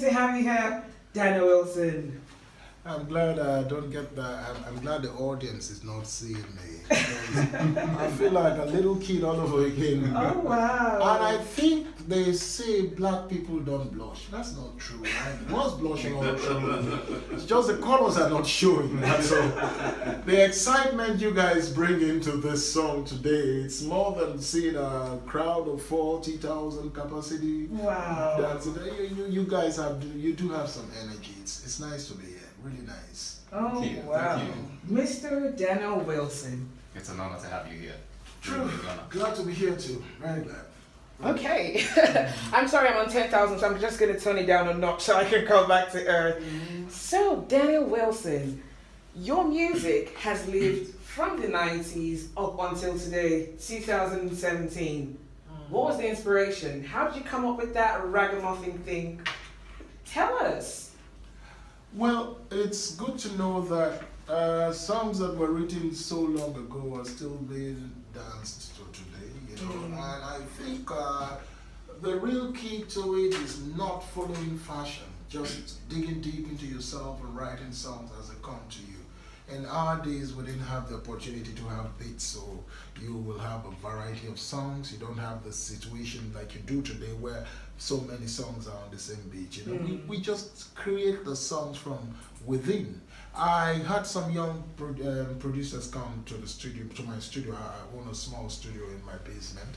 to have you here, Daniel Wilson. I'm glad I don't get that. I'm glad the audience is not seeing me. I feel like a little kid all over again. Oh, wow. And I think they say black people don't blush. That's not true. I was blushing all through. It's just the colors are not showing. That's all. The excitement you guys bring into this song today, it's more than seeing a crowd of 40,000 capacity. Wow. That's you guys you do have some energy. It's nice to be here. Really nice. Oh, Thank you. wow. Thank you. Mr. Daniel Wilson. It's an honor to have you here. True. Really an honor. Glad to be here too. Very glad. Okay. I'm sorry I'm on 10,000, so I'm just going to turn it down a notch so I can come back to earth. So, Daniel Wilson, your music has lived from the 90s up until today, 2017. What was the inspiration? How did you come up with that ragamuffin thing? Tell us. Well, it's good to know that songs that were written so long ago are still being danced to today, you know. And I think the real key to it is not following fashion, just digging deep into yourself and writing songs as they come to you. In our days, we didn't have the opportunity to have beats, so you will have a variety of songs. You don't have the situation like you do today where so many songs are on the same beat. You know, we just create the songs from within. I had some young producers come to the studio, to my studio. I own a small studio in my basement.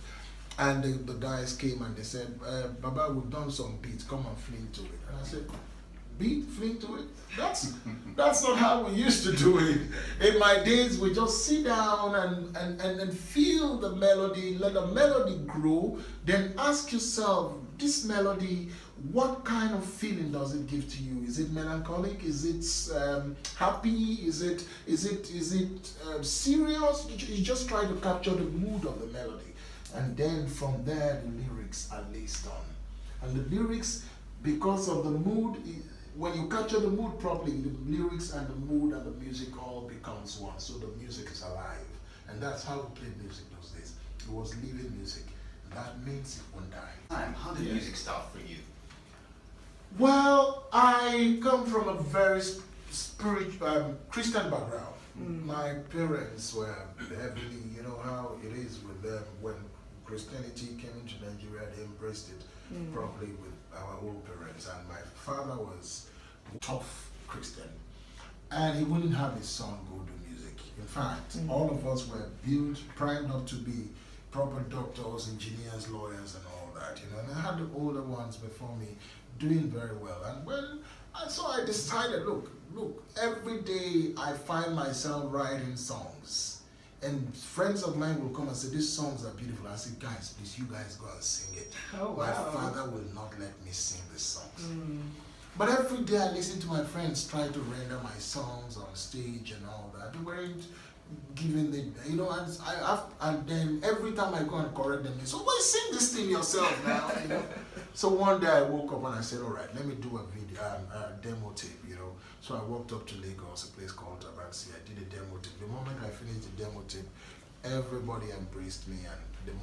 And the guys came and they said, Baba, we've done some beats, come and fling to it. And I said, beat, fling to it? That's not how we used to do it. In my days, we just sit down and feel the melody, let the melody grow, then ask yourself, this melody, what kind of feeling does it give to you? Is it melancholic? Is it happy? Is it serious? You just try to capture the mood of the melody. And then from there, the lyrics are laced on. And the lyrics, because of the mood, when you capture the mood properly, the lyrics and the mood and the music all becomes one. So the music is alive. And that's how we played music those days. It was living music. That means it won't die. How did music start for you? Well, I come from a very Christian background. My parents were heavily, you know how it is with them when Christianity came into Nigeria, they embraced it properly with our old parents. And my father was a tough Christian. And he wouldn't have his son go do music. In fact, all of us were built, primed up to be proper doctors, engineers, lawyers, and all that, you know. And I had the older ones before me doing very well. And so I decided, look, every day I find myself writing songs. And friends of mine will come and say, these songs are beautiful. I say, guys, please, you guys go and sing it. Oh, wow. My father will not let me sing these songs. But every day I listen to my friends try to render my songs on stage and all that. They weren't giving the, you know, and then every time I go and correct them, they say, well, sing this thing yourself now, you know. So one day I woke up and I said, all right, let me do a video, demo tape, you know. So I walked up to Lagos, a place called Tabaxi. I did a demo tape. The moment I finished the demo tape, everybody embraced me, and the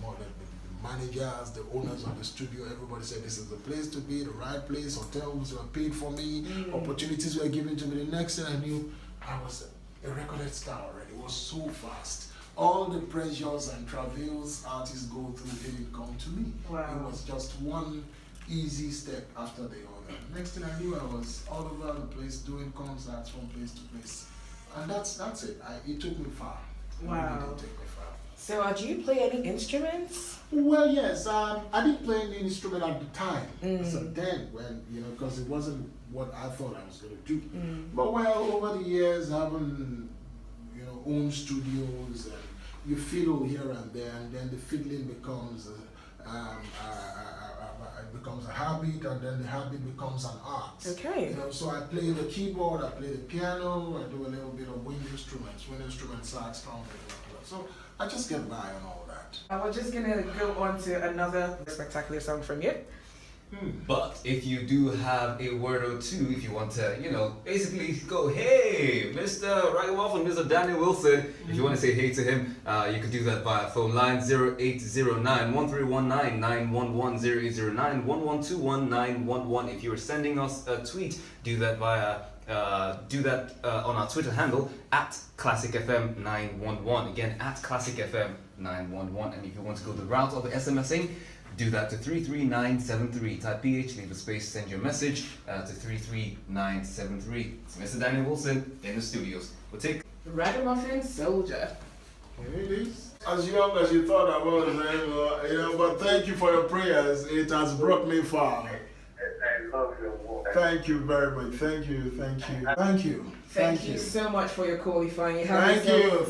managers, the owners of the studio, everybody said this is the place to be, the right place, hotels were paid for me, opportunities were given to me. The next thing I knew, I was a recorded star already. It was so fast. All the pressures and travails artists go through didn't come to me. Wow. It was just one easy step after the other. Next thing I knew, I was all over the place doing concerts from place to place. And that's it. It took me far. Wow. It really did take me far. So, do you play any instruments? Well, yes. I didn't play any instrument at the time. So then, when, you know, because it wasn't what I thought I was going to do. But well, over the years, having, you know, own studios, and you fiddle here and there, and then the fiddling becomes becomes a habit, and then the habit becomes an art. Okay. You know, so I play the keyboard, I play the piano, I do a little bit of wind instruments, sax, trumpet, so I just get by on all that. We're just gonna go on to another spectacular song from you. But if you do have a word or two, if you want to, basically go, hey, Mr. Raggamuffin, Mr. Daniel Wilson, if you want to say hey to him, you can do that via phone line 0809-1319-911-0809-1121-911. If you're sending us a tweet, do that on our Twitter handle at ClassicFM911. Again, at ClassicFM911. And if you want to go the route of SMSing, do that to 33973. Type PH, leave a space, send your message to 33973. It's Mr. Daniel Wilson in the studios. We'll take Raggamuffin Soldier. Here it is. As young as you thought I was, but thank you for your prayers. It has brought me far. I love your work. Thank you very much. Thank you. Thank you so much for your qualifying. Thank you.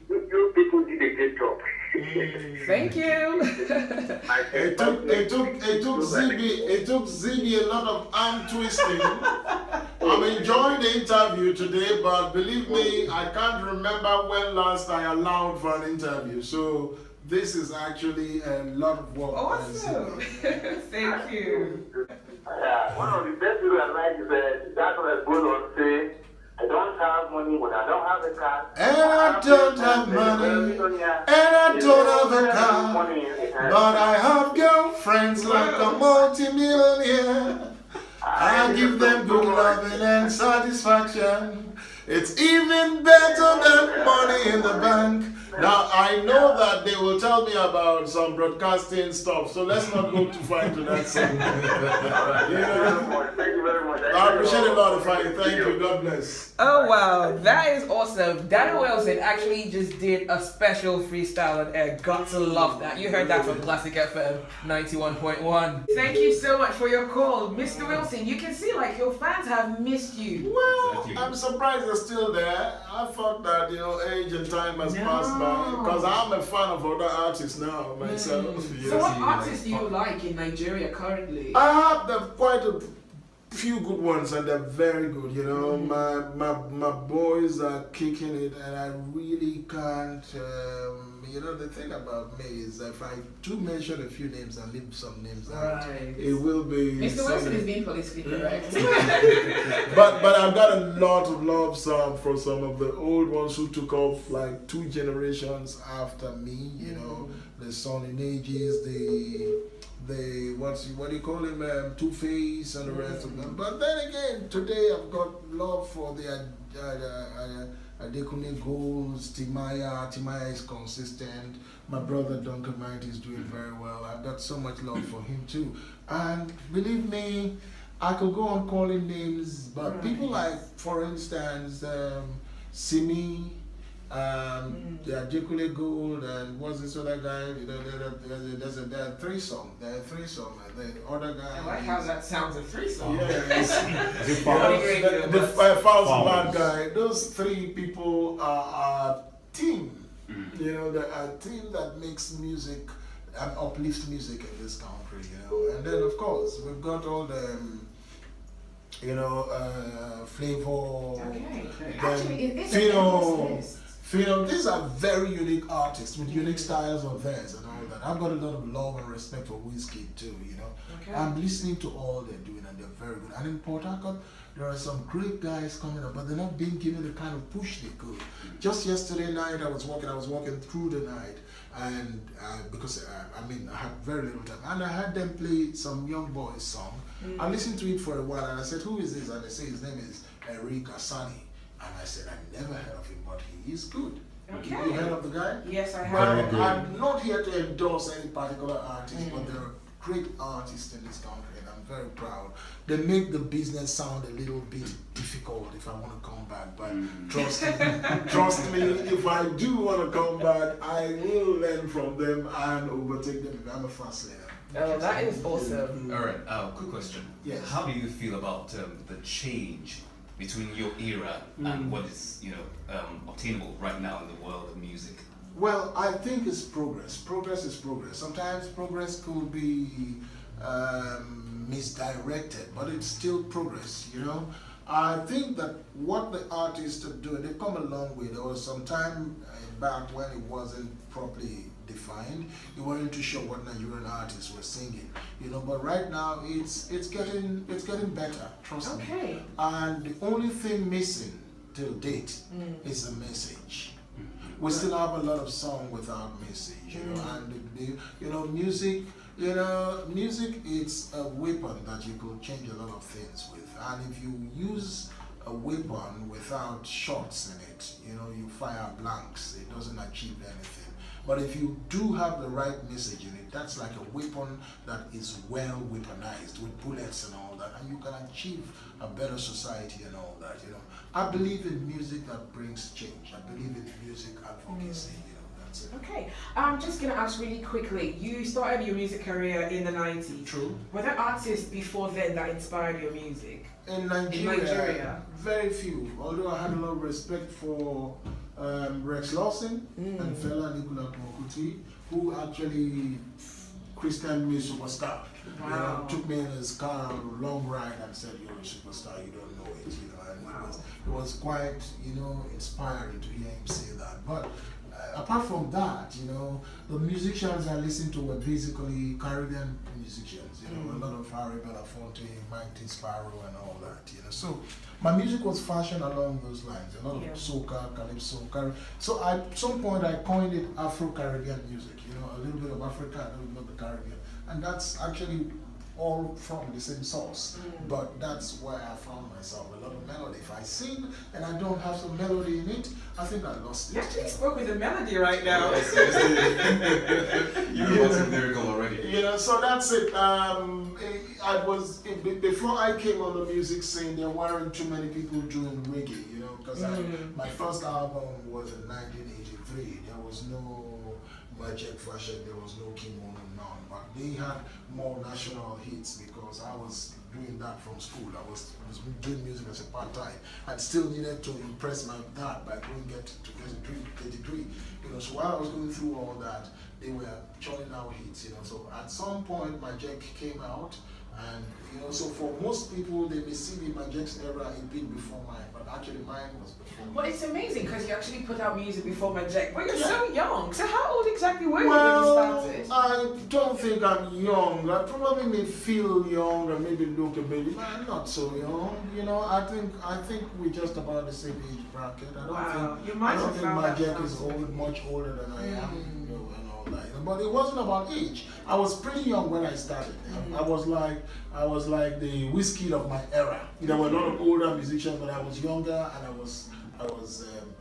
You people did a great job. Thank you. It took Zibby a lot of arm twisting. I'm enjoying the interview today, but believe me, I can't remember when last I allowed for an interview. So this is actually a lot of work. Awesome. Thank you. One of the best things I like is that's what I go on say. I don't have money, but I don't have a car. And I don't have money, and I don't have a car, but I have girlfriends like a multi-millionaire. I give them good loving and satisfaction. It's even better than money in the bank. Now, I know that they will tell me about some broadcasting stuff, so let's not go too far into that. Thank you very much. I appreciate a lot of you. Thank you. God bless. Oh wow, that is awesome. Daniel Wilson actually just did a special freestyle on air. Got to love that. You heard that from Classic FM 91.1. Thank you so much for your call, Mr. Wilson. You can see like your fans have missed you. Well, I'm surprised they're still there. I thought that, age and time has passed by. Because I'm a fan of other artists now myself. So what artists do you like in Nigeria currently? I have quite a few good ones, and they're very good. My boys are kicking it, and I really can't. The thing about me is if I do mention a few names and leave some names out, it will be. Mr. Wilson is being politically correct. but I've got a lot of love for some of the old ones who took off like 2 generations after me. The Sonny Nages, the what do you call him, Two-Face and the rest of them. But then again, today I've got love for the Adekune Goals, Timaya is consistent. My brother Duncan Knight is doing very well. I've got so much love for him too. And believe me, I could go on calling names, but people like, for instance, Simi, Adekune Gold, and what's this other guy? There's a threesome. The other guy. I like how that sounds, a threesome. Yes. The False Bad guy. Those 3 people are a team. They're a team that makes music and uplifts music in this country. And then of course we've got all the Flavor. Actually, Phino, these are very unique artists with unique styles of theirs and all that. I've got a lot of love and respect for Wizkid too, I'm listening to all they're doing and they're very good. And in Port Harcourt, there are some great guys coming up, but they're not being given the kind of push they could. Just yesterday night, I was walking through the night, and because I had very little time, and I had them play some young boys song. I listened to it for a while, and I said, "Who is this?" And they say his name is Okrika. And I said, I never heard of him, but he is good. Okay. You heard of the guy? Yes, I have. Well, I'm not here to endorse any particular artist, but there are great artists in this country, and I'm very proud. They make the business sound a little bit difficult if I want to come back, but trust me, if I do want to come back, I will learn from them and overtake them. I'm a fast learner. Oh, that is awesome. All right. Quick question. Yes. How do you feel about the change between your era and what is obtainable right now in the world of music? Well, I think it's progress. Progress is progress. Sometimes progress could be misdirected, but it's still progress, I think that what the artists are doing, they've come a long way. There was some time back when it wasn't properly defined. You weren't too sure what Nigerian artists were singing. you know. But right now, it's getting better. Trust me. Okay. And the only thing missing till date is the message. We still have a lot of song without message, you know, and you know, music. You know, music is a weapon that you could change a lot of things with, and if you use a weapon without shots in it, you know, you fire blanks, it doesn't achieve anything. But if you do have the right message in it, that's like a weapon that is well weaponized with bullets and all that, and you can achieve a better society and all that, you know. I believe in music that brings change. I believe in music advocacy, you know, that's it. Okay, I'm just gonna ask really quickly. You started your music career in the 90s. True. Were there artists before then that inspired your music? In Nigeria, very few. Although I had a lot of respect for Rex Lawson and Fela Nicola Mokuti, who actually Christian me superstar. Wow. You know, took me in his car on a long ride and said, "You're a superstar. You don't know it." You know, and Wow. it was quite, you know, inspiring to hear him say that. But apart from that, you know, the musicians I listened to were basically Caribbean musicians, you know, a lot of Harry Belafonte, Mighty Sparrow and all that, you know. So my music was fashioned along those lines, a lot of soca, calypso, so at some point I coined it Afro-Caribbean music, you know, a little bit of Africa, a little bit of the Caribbean, and that's actually all from the same source, but that's where I found myself, a lot of melody. If I sing and I don't have some melody in it, I think I lost You it. actually spoke with a melody right now. You're about to lyrical already. You know, so that's it. Before I came on the music scene, there weren't too many people doing reggae, you know, because my first album was in 1983. There was no Magic Fashion, there was no Kimono, none, but they had more national hits because I was doing that from school. I was doing music as a part-time and still needed to impress my dad by going to get a degree. You know, so while I was going through all that, they were churning out hits, you know. So at some point my Jack came out, and you know, so for most people they may see the Jack's era a bit before mine, but actually mine was before Well, mine. it's amazing because you actually put out music before my Jack, but you're so young. So how old exactly were you Well, when you started? I don't think I'm young. I probably may feel young or maybe look a baby, but I'm not so young. You know, I think we're just about the same age bracket. I don't think my Jack is much older than I am, you know, and all that. You know, but it wasn't about age. I was pretty young when I started. I was like the Whiskey of my era. There were a lot of older musicians, but I was younger and I was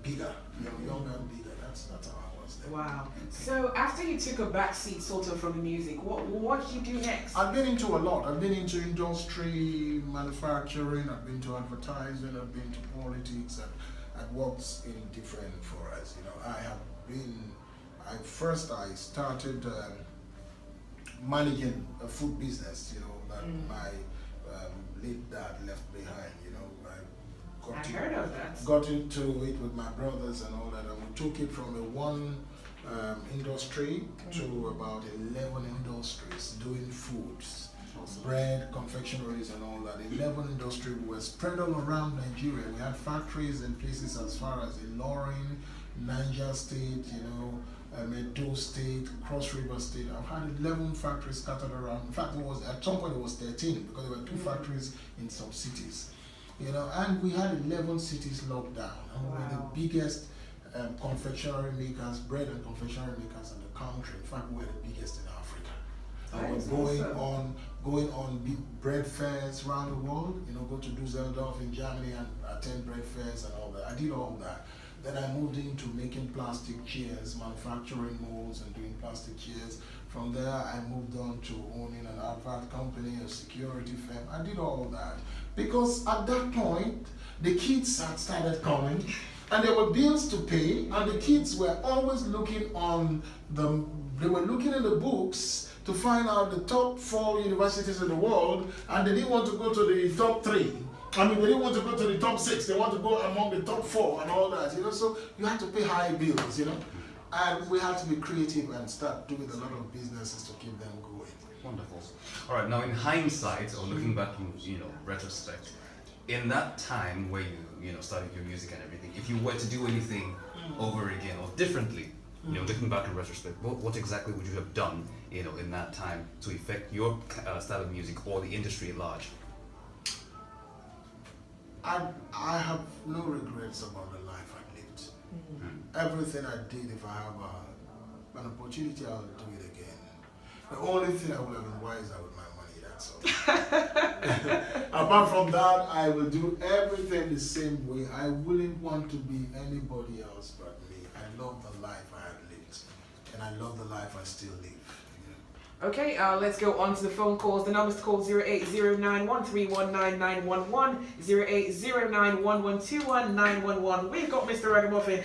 bigger. You know, younger and bigger. That's how I was then. Wow. So after you took a backseat sort of from the music, what did you do next? I've been into a lot. I've been into industry, manufacturing, I've been to advertising, I've been to politics, and I've worked in different forums. You know, I started managing a food business, you know, that my late dad left behind, you know. I heard of that. Got into it with my brothers and all that, and we took it from a one industry to about 11 industries doing foods, bread, confectionaries and all that. 11 industries were spread all around Nigeria. We had factories in places as far as Ilorin, Niger State, you know, Edo State, Cross River State. I've had 11 factories scattered around. In fact, at some point it was 13 because there were 2 factories in some cities. You know, and we had 11 cities locked down. And we were the biggest confectionery makers, bread and confectionery makers in the country. In fact, we were the biggest in Africa. And we're going on big bread fairs around the world. You know, go to Dusseldorf in Germany and attend bread fairs and all that. I did all that. Then I moved into making plastic chairs, manufacturing molds and doing plastic chairs. From there, I moved on to owning an advert company, a security firm. I did all that. Because at that point, the kids had started coming and there were bills to pay, and the kids were always looking they were looking in the books to find out the top 4 universities in the world, and they didn't want to go to the top 3. I mean, they didn't want to go to the top 6, they want to go among the top 4 and all that, you know, so you had to pay high bills, you know, and we had to be creative and start doing a lot of businesses to keep them going. Wonderful. All right, now in hindsight, or looking back in, you know, retrospect, in that time where you started your music and everything, if you were to do anything over again or differently, You know, looking back in retrospect, what exactly would you have done, you know, in that time to affect your style of music or the industry at large? I have no regrets about the life I lived. Everything I did, if I have an opportunity, I'll do it again. The only thing I would have been wiser with my money, that's all. Apart from that, I will do everything the same way. I wouldn't want to be anybody else but me. I love the life I had lived, and I love the life I still live. Okay, let's go on to the phone calls. The numbers to call 08091319911, 08091121911. We've got Mr. Raggamuffin,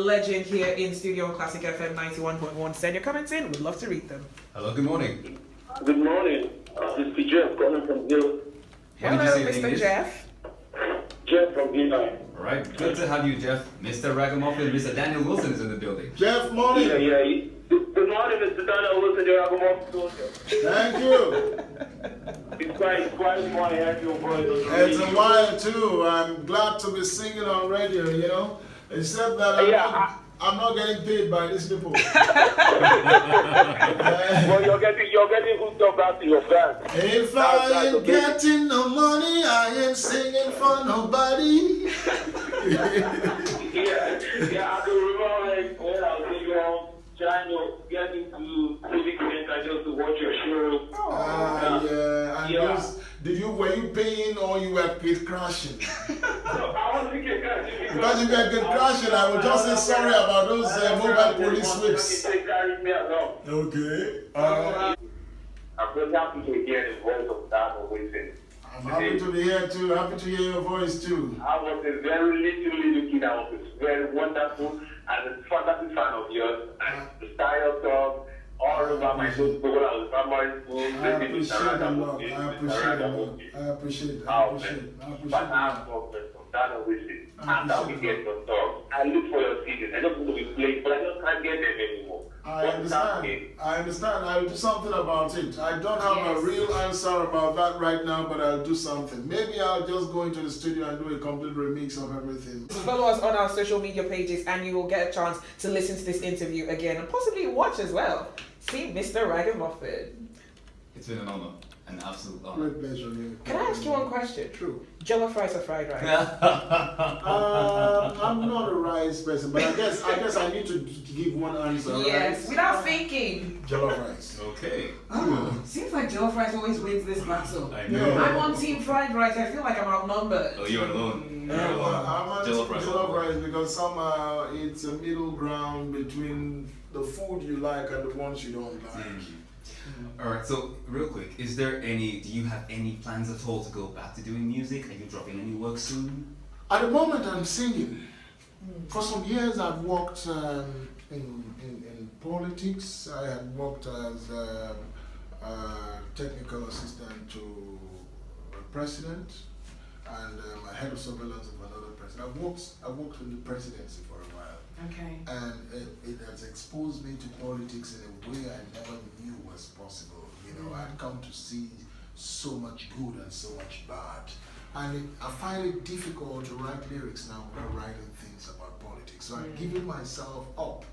legend here in studio on Classic FM 91.1. Send your comments in. We'd love to read them. Hello, good morning. Good morning. This is Jeff calling from Hill. What did you say in Hello, Mr. English? Jeff. Jeff from Hill. Alright, good to have you, Jeff. Mr. Raggamuffin, Mr. Daniel Wilson is in the building. Jeff, morning. Yeah. Good morning, Mr. Daniel Wilson, the Raggamuffin Soldier. Thank you. It's quite why I have your voice. It's a while too. I'm glad to be singing on radio, you know. Except that I'm not getting paid by these people. Well, you're getting hooked up back to your fans. If I ain't getting no money, I ain't singing for nobody. Yeah, I can remember when I was young, trying to get into civic center just to watch your show. Yeah. And were you paying or you were paid crashing? No, I was thinking Because if you were paid crashing, I would just say sorry about those mobile police sweeps. Okay. I'm very happy to hear the voice of Daniel Wilson. I'm happy to be here too. Happy to hear your voice too. I was a very literally looking out. It's very wonderful and a fantastic fan of yours. And the style of song, all over my Facebook when I was primary school. I appreciate a lot. I appreciate it. But I'm from Daniel Wilson. And I'll be getting some songs. I look for your CDs. I just want to be playing, but I just can't get them anymore. I understand. I'll do something about it. I don't have a real answer about that right now, but I'll do something. Maybe I'll just go into the studio and do a complete remix of everything. Follow us on our social media pages and you will get a chance to listen to this interview again and possibly watch as well. See Mr. Raggamuffin. It's been an honor, an absolute honor. Great pleasure. Can I ask you one question? True. Jollof rice or fried rice? I'm not a rice person, but I guess I need to give one answer. Yes, right? without thinking. Jollof rice. Okay. Seems like jollof rice always wins this battle. I know. I'm on team fried rice. I feel like I'm outnumbered. Oh, you're alone. You're I'm alone. on Jollof rice. jollof rice because somehow it's a middle ground between the food you like and the ones you don't like. Alright, so real quick, do you have any plans at all to go back to doing music? Are you dropping any work soon? At the moment, I'm singing. For some years, I've worked in politics. I had worked as a technical assistant to a president and a head of surveillance of another president. I worked in the presidency for a while. Okay. And it has exposed me to politics in a way I never knew was possible. You know, I'd come to see so much good and so much bad. And I find it difficult to write lyrics now without writing things about politics. So I've given myself up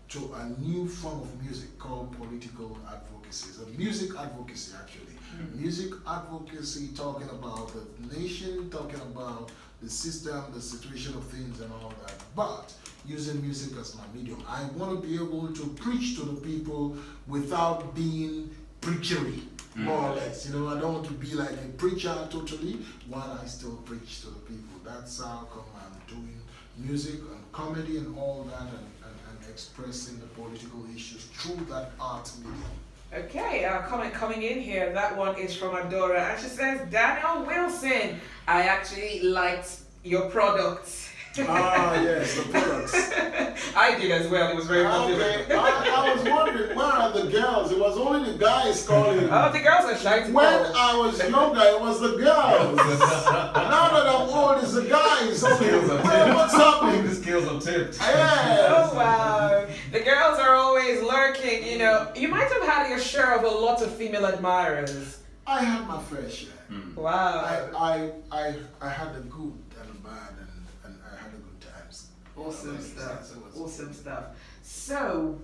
to a new form of music called political advocacy. So music advocacy, actually. Music advocacy, talking about the nation, talking about the system, the situation of things and all that. But using music as my medium. I want to be able to preach to the people without being preachery, more or less. You know, I don't want to be like a preacher totally, while I still preach to the people. That's how come I'm doing music and comedy and all that, and expressing the political issues through that art medium. Okay, comment coming in here. That one is from Adora, and she says, Daniel Wilson, I actually liked your products. Yes, the products. I did as well. It was very popular. Okay, I was wondering, where are the girls? It was only the guys calling. Oh, the girls are shy to When call. I was younger, it was the girls. Now that I'm old, it's the guys. Okay, what's happening? The skills are tipped. Yes. Oh wow. The girls are always lurking, you know. You might have had your share of a lot of female admirers. I had my fair share. Wow. I had the good and the bad, and I had the good times. Awesome stuff. Awesome stuff. So,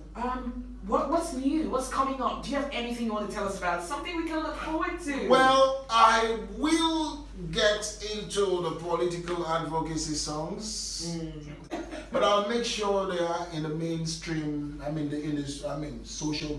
what's new? What's coming up? Do you have anything you want to tell us about? Something we can look forward to? Well, I will get into the political advocacy songs, but I'll make sure they are in the mainstream.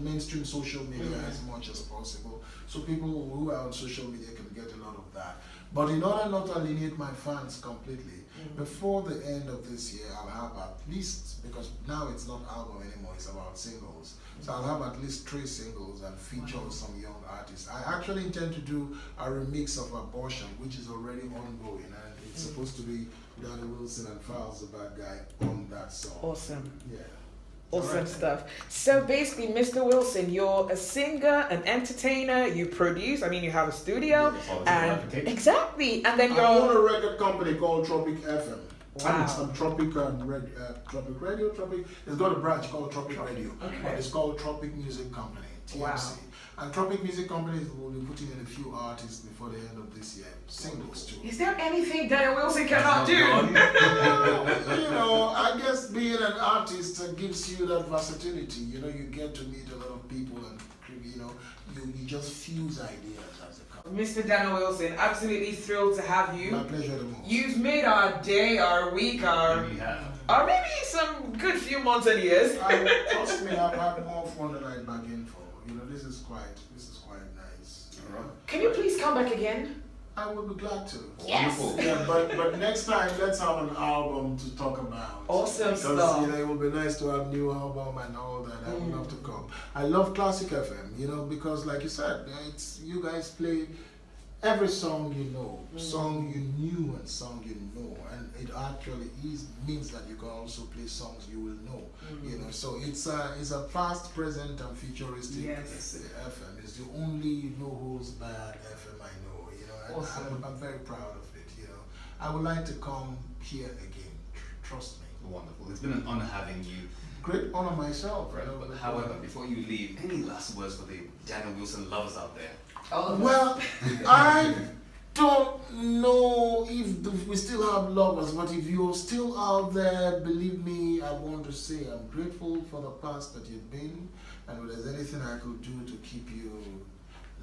Mainstream social media as much as possible, so people who are on social media can get a lot of that. But in order not to alienate my fans completely, before the end of this year, I'll have at least, because now it's not album anymore, it's about singles. So I'll have at least 3 singles and feature some young artists. I actually intend to do a remix of Abortion, which is already ongoing, and it's supposed to be Danny Wilson and Files the Bad Guy on that song. Awesome. Yeah. Awesome stuff. So basically, Mr. Wilson, you're a singer, an entertainer, you produce, you have a studio, and exactly, and then I you're own a record company called Tropic FM. Wow. It's on Tropic Radio. It's got a branch called Tropic Radio, but it's called Tropic Music Company, TMC. Wow. And Tropic Music Company will be putting in a few artists before the end of this year, singles too. Is there anything Daniel Wilson cannot do? I guess being an artist gives you that versatility. You get to meet a lot of people, and you just fuse ideas as it comes. Mr. Daniel Wilson, absolutely thrilled to have you. My pleasure the most. You've made our day, our week, or maybe some good few months and years. Trust me, I've had more fun than I bargained for. This is quite nice. Can you please come back again? I would be glad to. Yes. Wonderful. Yeah, but next time let's have an album to talk about. Awesome stuff. Because it will be nice to have new album and all that. I would love to come. I love Classic FM, because like you said, you guys play every song song you knew and song you know, and it actually means that you can also play songs you will know. So it's a past, present, and futuristic FM. It's the only no holds barred FM I know. And Awesome. I'm very proud of it. I would like to come here again. Trust me. Wonderful. It's been an honor having you. Great honor myself. Right, but however, before you leave, any last words for the Daniel Wilson lovers out there? Well, I don't know if we still have lovers, but if you're still out there, believe me, I want to say I'm grateful for the past that you've been, and if there's anything I could do to keep you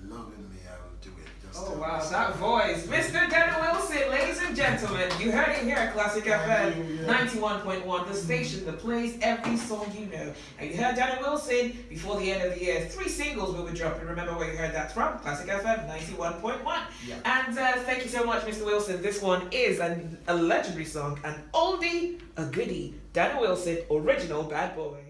loving me, I will do it. Oh wow, that voice. Mr. Daniel Wilson, ladies and gentlemen, you heard it here at Classic FM 91.1, the station that plays every song you know. And you heard Daniel Wilson before the end of the year. 3 singles will be dropping. Remember where you heard that from? Classic FM 91.1. Yeah. And thank you so much, Mr. Wilson. This one is a legendary song, an oldie, a goodie. Daniel Wilson, original bad boy.